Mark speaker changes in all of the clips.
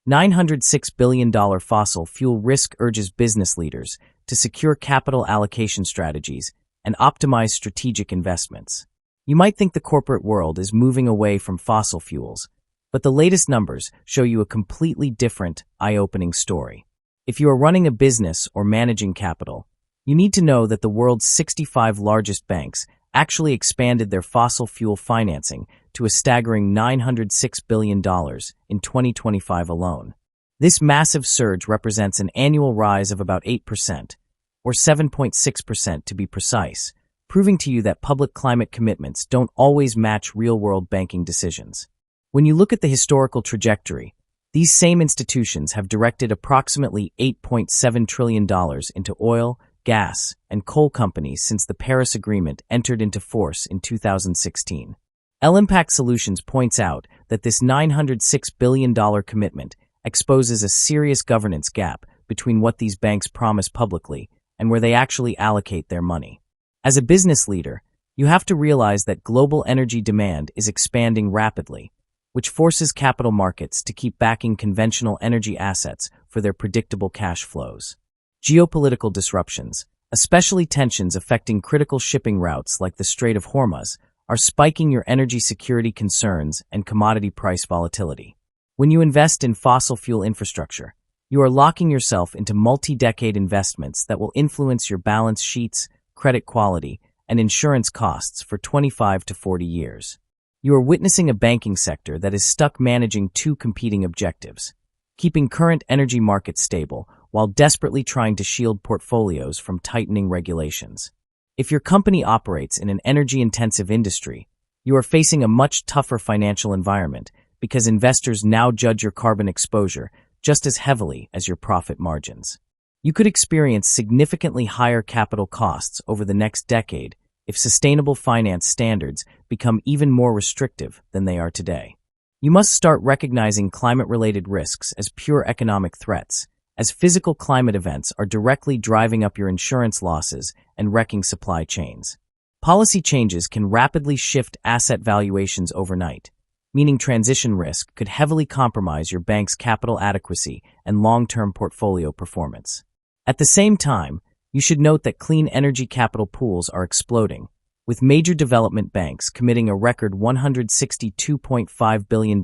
Speaker 1: $906 billion fossil fuel risk urges business leaders to secure capital allocation strategies and optimize strategic investments. You might think the corporate world is moving away from fossil fuels, but the latest numbers show you a completely different, eye-opening story. If you are running a business or managing capital, you need to know that the world's 65 largest banks actually expanded their fossil fuel financing to a staggering $906 billion in 2025 alone. This massive surge represents an annual rise of about 8%, or 7.6% to be precise, proving to you that public climate commitments don't always match real-world banking decisions. When you look at the historical trajectory, these same institutions have directed approximately $8.7 trillion into oil, gas, and coal companies since the Paris Agreement entered into force in 2016. L-Impact Solutions points out that this $906 billion commitment exposes a serious governance gap between what these banks promise publicly and where they actually allocate their money. As a business leader, you have to realize that global energy demand is expanding rapidly, which forces capital markets to keep backing conventional energy assets for their predictable cash flows. Geopolitical disruptions, especially tensions affecting critical shipping routes like the Strait of Hormuz, are spiking your energy security concerns and commodity price volatility. When you invest in fossil fuel infrastructure, you are locking yourself into multi-decade investments that will influence your balance sheets, credit quality, and insurance costs for 25 to 40 years. You are witnessing a banking sector that is stuck managing two competing objectives: keeping current energy markets stable while desperately trying to shield portfolios from tightening regulations. If your company operates in an energy-intensive industry, you are facing a much tougher financial environment because investors now judge your carbon exposure just as heavily as your profit margins. You could experience significantly higher capital costs over the next decade if sustainable finance standards become even more restrictive than they are today. You must start recognizing climate-related risks as pure economic threats, as physical climate events are directly driving up your insurance losses and wrecking supply chains. Policy changes can rapidly shift asset valuations overnight, meaning transition risk could heavily compromise your bank's capital adequacy and long-term portfolio performance. At the same time, you should note that clean energy capital pools are exploding, with major development banks committing a record $162.5 billion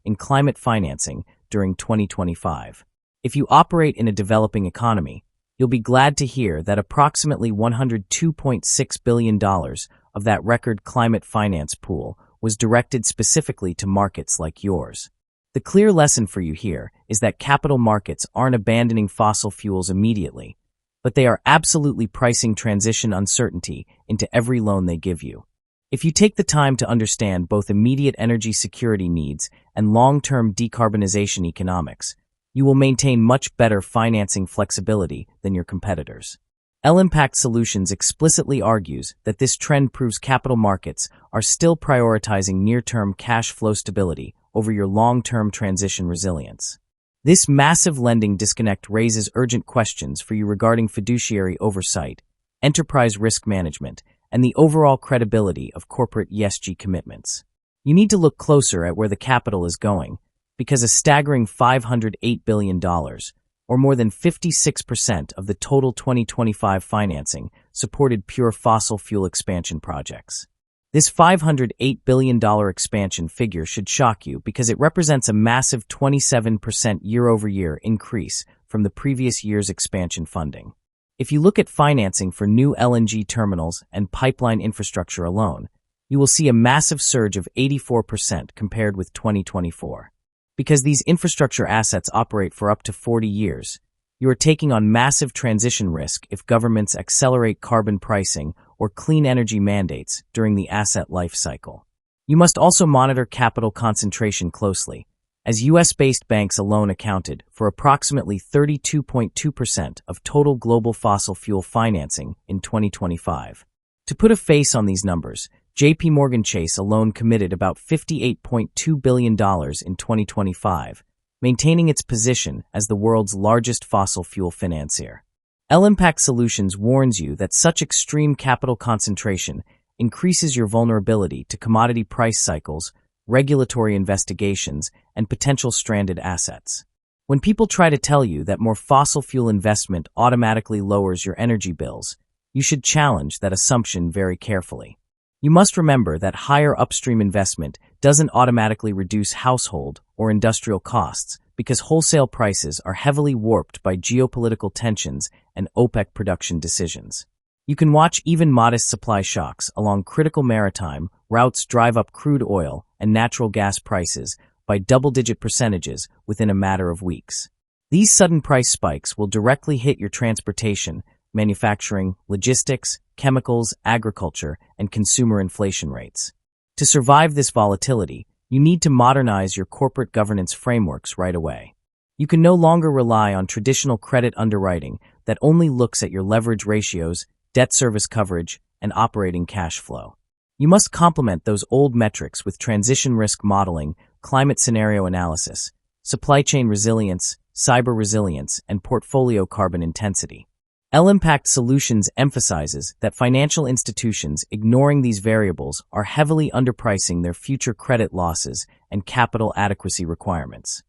Speaker 1: in climate financing during 2025. If you operate in a developing economy, you'll be glad to hear that approximately $102.6 billion of that record climate finance pool was directed specifically to markets like yours. The clear lesson for you here is that capital markets aren't abandoning fossil fuels immediately, but they are absolutely pricing transition uncertainty into every loan they give you. If you take the time to understand both immediate energy security needs and long-term decarbonization economics, you will maintain much better financing flexibility than your competitors. L-Impact Solutions explicitly argues that this trend proves capital markets are still prioritizing near-term cash flow stability over your long-term transition resilience. This massive lending disconnect raises urgent questions for you regarding fiduciary oversight, enterprise risk management, and the overall credibility of corporate ESG commitments. You need to look closer at where the capital is going, because a staggering $508 billion, or more than 56% of the total 2025 financing, supported pure fossil fuel expansion projects. This $508 billion expansion figure should shock you because it represents a massive 27% year-over-year increase from the previous year's expansion funding. If you look at financing for new LNG terminals and pipeline infrastructure alone, you will see a massive surge of 84% compared with 2024. Because these infrastructure assets operate for up to 40 years, you are taking on massive transition risk if governments accelerate carbon pricing or clean energy mandates during the asset life cycle. You must also monitor capital concentration closely, as U.S.-based banks alone accounted for approximately 32.2% of total global fossil fuel financing in 2025. To put a face on these numbers, JP Morgan Chase alone committed about $58.2 billion in 2025, maintaining its position as the world's largest fossil fuel financier. L-Impact Solutions warns you that such extreme capital concentration increases your vulnerability to commodity price cycles, regulatory investigations, and potential stranded assets. When people try to tell you that more fossil fuel investment automatically lowers your energy bills, you should challenge that assumption very carefully. You must remember that higher upstream investment doesn't automatically reduce household or industrial costs because wholesale prices are heavily warped by geopolitical tensions and OPEC production decisions. You can watch even modest supply shocks along critical maritime routes drive up crude oil and natural gas prices by double-digit percentages within a matter of weeks. These sudden price spikes will directly hit your transportation, manufacturing, logistics, chemicals, agriculture, and consumer inflation rates. To survive this volatility, you need to modernize your corporate governance frameworks right away. You can no longer rely on traditional credit underwriting that only looks at your leverage ratios, debt service coverage, and operating cash flow. You must complement those old metrics with transition risk modeling, climate scenario analysis, supply chain resilience, cyber resilience, and portfolio carbon intensity. L-Impact Solutions emphasizes that financial institutions ignoring these variables are heavily underpricing their future credit losses and capital adequacy requirements.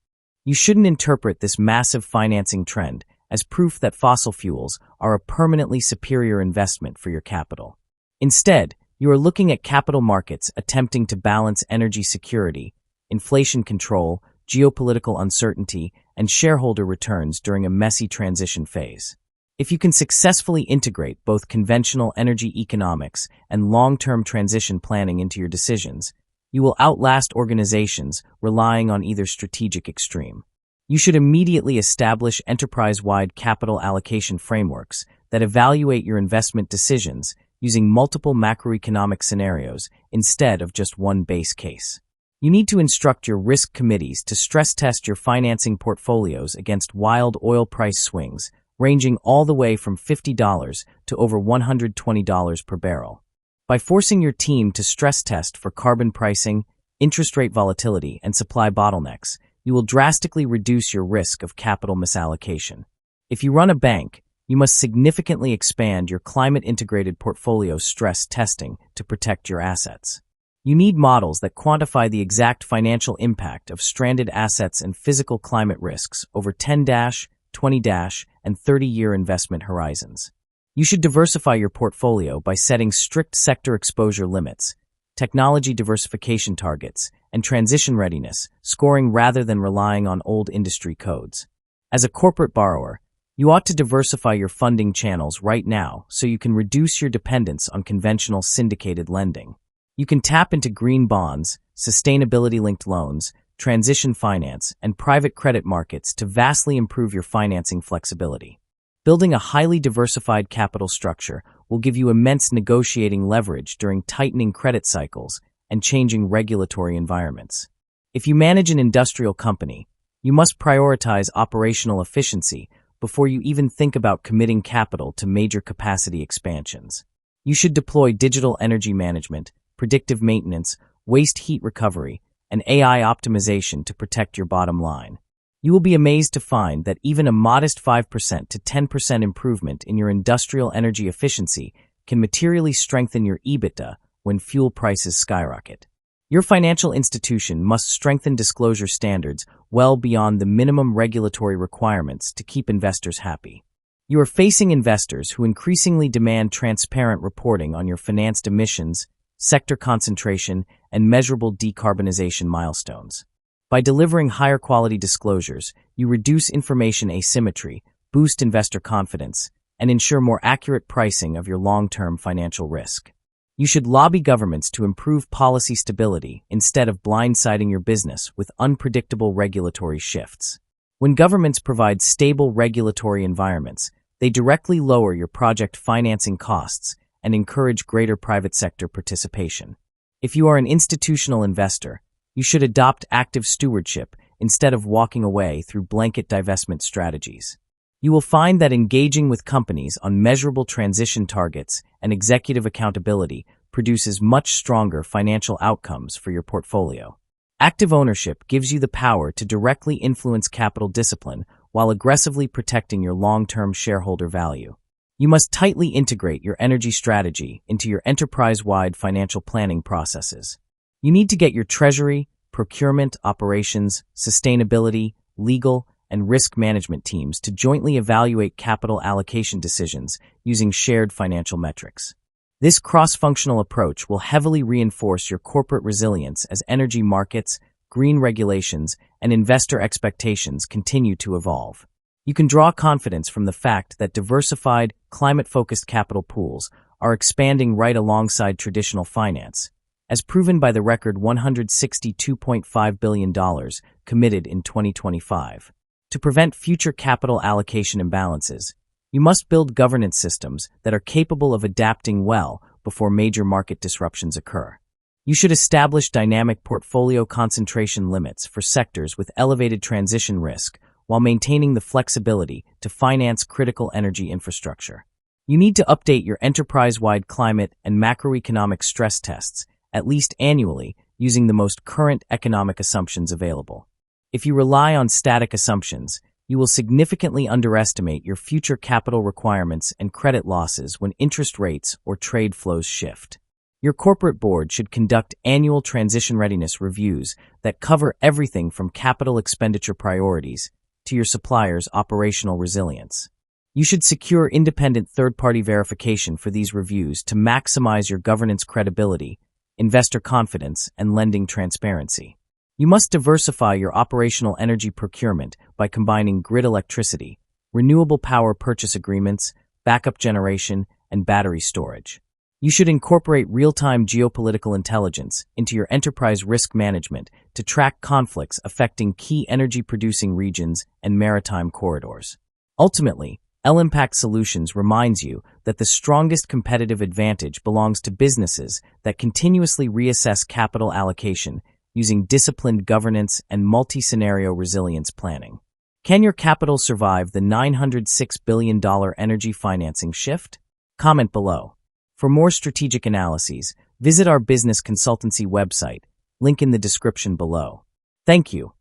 Speaker 1: You shouldn't interpret this massive financing trend as proof that fossil fuels are a permanently superior investment for your capital. Instead, you are looking at capital markets attempting to balance energy security, inflation control, geopolitical uncertainty, and shareholder returns during a messy transition phase. If you can successfully integrate both conventional energy economics and long-term transition planning into your decisions, you will outlast organizations relying on either strategic extreme. You should immediately establish enterprise-wide capital allocation frameworks that evaluate your investment decisions using multiple macroeconomic scenarios instead of just one base case. You need to instruct your risk committees to stress test your financing portfolios against wild oil price swings, ranging all the way from $50 to over $120 per barrel. By forcing your team to stress test for carbon pricing, interest rate volatility, and supply bottlenecks, you will drastically reduce your risk of capital misallocation. If you run a bank, you must significantly expand your climate-integrated portfolio stress testing to protect your assets. You need models that quantify the exact financial impact of stranded assets and physical climate risks over 10-, 20-, and 30-year investment horizons. You should diversify your portfolio by setting strict sector exposure limits, technology diversification targets, and transition readiness scoring rather than relying on old industry codes. As a corporate borrower, you ought to diversify your funding channels right now so you can reduce your dependence on conventional syndicated lending. You can tap into green bonds, sustainability-linked loans, transition finance, and private credit markets to vastly improve your financing flexibility. Building a highly diversified capital structure will give you immense negotiating leverage during tightening credit cycles and changing regulatory environments. If you manage an industrial company, you must prioritize operational efficiency before you even think about committing capital to major capacity expansions. You should deploy digital energy management, predictive maintenance, waste heat recovery, and AI optimization to protect your bottom line. You will be amazed to find that even a modest 5% to 10% improvement in your industrial energy efficiency can materially strengthen your EBITDA when fuel prices skyrocket. Your financial institution must strengthen disclosure standards well beyond the minimum regulatory requirements to keep investors happy. You are facing investors who increasingly demand transparent reporting on your financed emissions, sector concentration, and measurable decarbonization milestones. By delivering higher quality disclosures, you reduce information asymmetry, boost investor confidence, and ensure more accurate pricing of your long-term financial risk. You should lobby governments to improve policy stability instead of blindsiding your business with unpredictable regulatory shifts. When governments provide stable regulatory environments, they directly lower your project financing costs and encourage greater private sector participation. If you are an institutional investor, you should adopt active stewardship instead of walking away through blanket divestment strategies. You will find that engaging with companies on measurable transition targets and executive accountability produces much stronger financial outcomes for your portfolio. Active ownership gives you the power to directly influence capital discipline while aggressively protecting your long-term shareholder value. You must tightly integrate your energy strategy into your enterprise-wide financial planning processes. You need to get your treasury, procurement, operations, sustainability, legal, and risk management teams to jointly evaluate capital allocation decisions using shared financial metrics. This cross-functional approach will heavily reinforce your corporate resilience as energy markets, green regulations, and investor expectations continue to evolve. You can draw confidence from the fact that diversified, climate-focused capital pools are expanding right alongside traditional finance, as proven by the record $162.5 billion committed in 2025. To prevent future capital allocation imbalances, you must build governance systems that are capable of adapting well before major market disruptions occur. You should establish dynamic portfolio concentration limits for sectors with elevated transition risk while maintaining the flexibility to finance critical energy infrastructure. You need to update your enterprise-wide climate and macroeconomic stress tests at least annually using the most current economic assumptions available. If you rely on static assumptions, you will significantly underestimate your future capital requirements and credit losses when interest rates or trade flows shift. Your corporate board should conduct annual transition readiness reviews that cover everything from capital expenditure priorities to your suppliers' operational resilience. You should secure independent third-party verification for these reviews to maximize your governance credibility, investor confidence, and lending transparency. You must diversify your operational energy procurement by combining grid electricity, renewable power purchase agreements, backup generation, and battery storage. You should incorporate real-time geopolitical intelligence into your enterprise risk management to track conflicts affecting key energy-producing regions and maritime corridors. Ultimately, L-Impact Solutions reminds you that the strongest competitive advantage belongs to businesses that continuously reassess capital allocation using disciplined governance and multi-scenario resilience planning. Can your capital survive the $906 billion energy financing shift? Comment below. For more strategic analyses, visit our business consultancy website, link in the description below. Thank you.